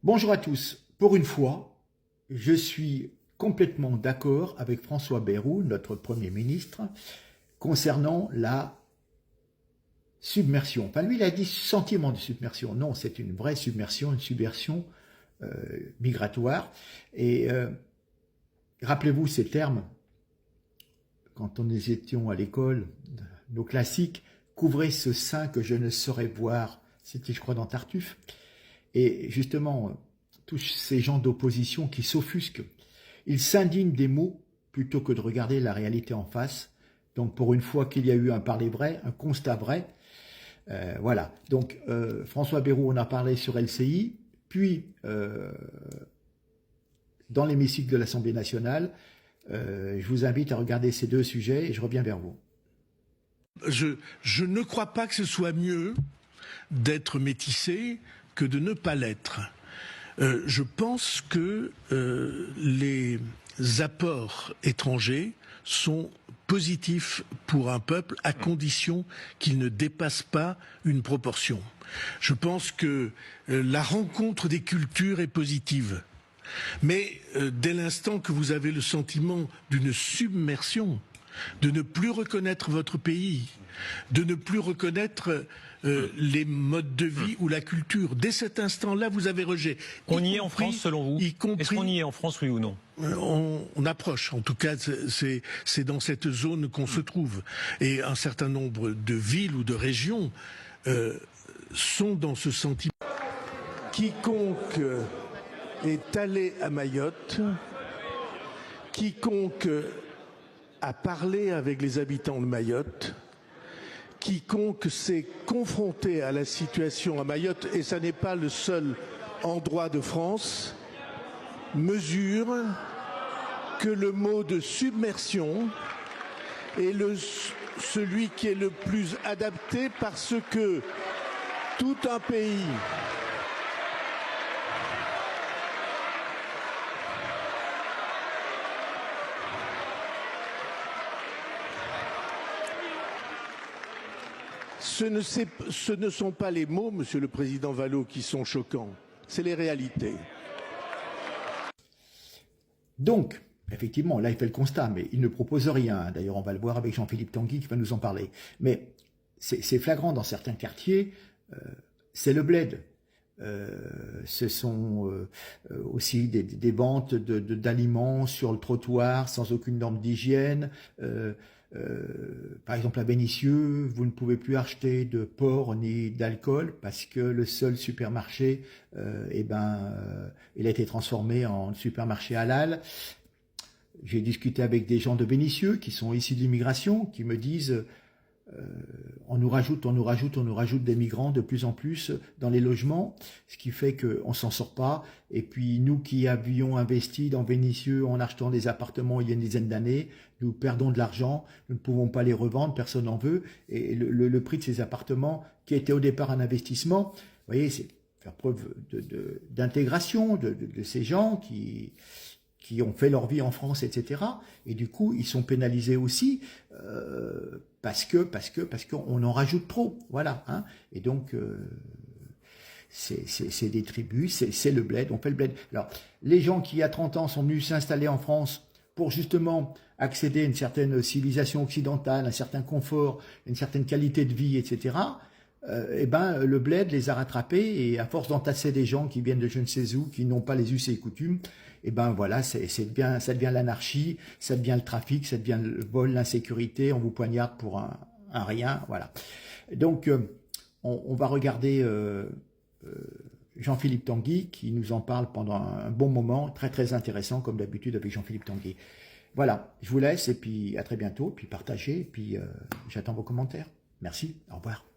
Bonjour à tous. Pour une fois, je suis complètement d'accord avec François Bayrou, notre Premier ministre, concernant la submersion. Enfin, lui, il a dit sentiment de submersion. Non, c'est une vraie submersion, une submersion migratoire. Et rappelez-vous ces termes, quand nous étions à l'école, nos classiques, couvrez ce sein que je ne saurais voir. C'était, je crois, dans Tartuffe. Et justement, tous ces gens d'opposition qui s'offusquent, ils s'indignent des mots plutôt que de regarder la réalité en face. Donc pour une fois qu'il y a eu un parler vrai, un constat vrai, voilà. Donc François Bayrou, on a parlé sur LCI, puis dans l'hémicycle de l'Assemblée nationale, je vous invite à regarder ces deux sujets et je reviens vers vous. Je ne crois pas que ce soit mieux d'être métissé que de ne pas l'être. Je pense que les apports étrangers sont positifs pour un peuple à condition qu'ils ne dépassent pas une proportion. Je pense que la rencontre des cultures est positive. Mais dès l'instant que vous avez le sentiment d'une submersion, de ne plus reconnaître votre pays, de ne plus reconnaître les modes de vie ou la culture. Dès cet instant-là, vous avez rejet. On y est en France, selon vous? Est-ce qu'on y est en France, oui ou non? On approche. En tout cas, c'est dans cette zone qu'on se trouve. Et un certain nombre de villes ou de régions sont dans ce sentiment. Quiconque est allé à Mayotte, quiconque a parlé avec les habitants de Mayotte, quiconque s'est confronté à la situation à Mayotte, et ça n'est pas le seul endroit de France, mesure que le mot de submersion est celui qui est le plus adapté parce que tout un pays Ce ne sont pas les mots, Monsieur le Président Vallaud, qui sont choquants, c'est les réalités. Donc, effectivement, là, il fait le constat, mais il ne propose rien. D'ailleurs, on va le voir avec Jean-Philippe Tanguy qui va nous en parler. Mais c'est flagrant dans certains quartiers, c'est le bled. Ce sont aussi des ventes d'aliments sur le trottoir sans aucune norme d'hygiène. Par exemple à Vénissieux, vous ne pouvez plus acheter de porc ni d'alcool parce que le seul supermarché, il a été transformé en supermarché halal. J'ai discuté avec des gens de Vénissieux qui sont issus de l'immigration, qui me disent on nous rajoute des migrants de plus en plus dans les logements, ce qui fait qu'on s'en sort pas. Et puis nous qui avions investi dans Vénissieux en achetant des appartements il y a une dizaine d'années, nous perdons de l'argent, nous ne pouvons pas les revendre, personne n'en veut. Et le prix de ces appartements, qui était au départ un investissement, vous voyez, c'est faire preuve d'intégration de ces gens qui ont fait leur vie en France, etc. Et du coup, ils sont pénalisés aussi parce qu'on en rajoute trop, voilà. Hein. Et donc, c'est des tribus, c'est le bled, on fait le bled. Alors, les gens qui, il y a 30 ans, sont venus s'installer en France pour justement accéder à une certaine civilisation occidentale, un certain confort, une certaine qualité de vie, etc., le bled les a rattrapés et à force d'entasser des gens qui viennent de je ne sais où, qui n'ont pas les us et les coutumes, voilà, ça devient l'anarchie, ça devient le trafic, ça devient le vol, l'insécurité, on vous poignarde pour un rien, voilà. Donc, on va regarder Jean-Philippe Tanguy qui nous en parle pendant un bon moment, très très intéressant comme d'habitude avec Jean-Philippe Tanguy. Voilà, je vous laisse et puis à très bientôt, puis partagez, et puis j'attends vos commentaires. Merci, au revoir.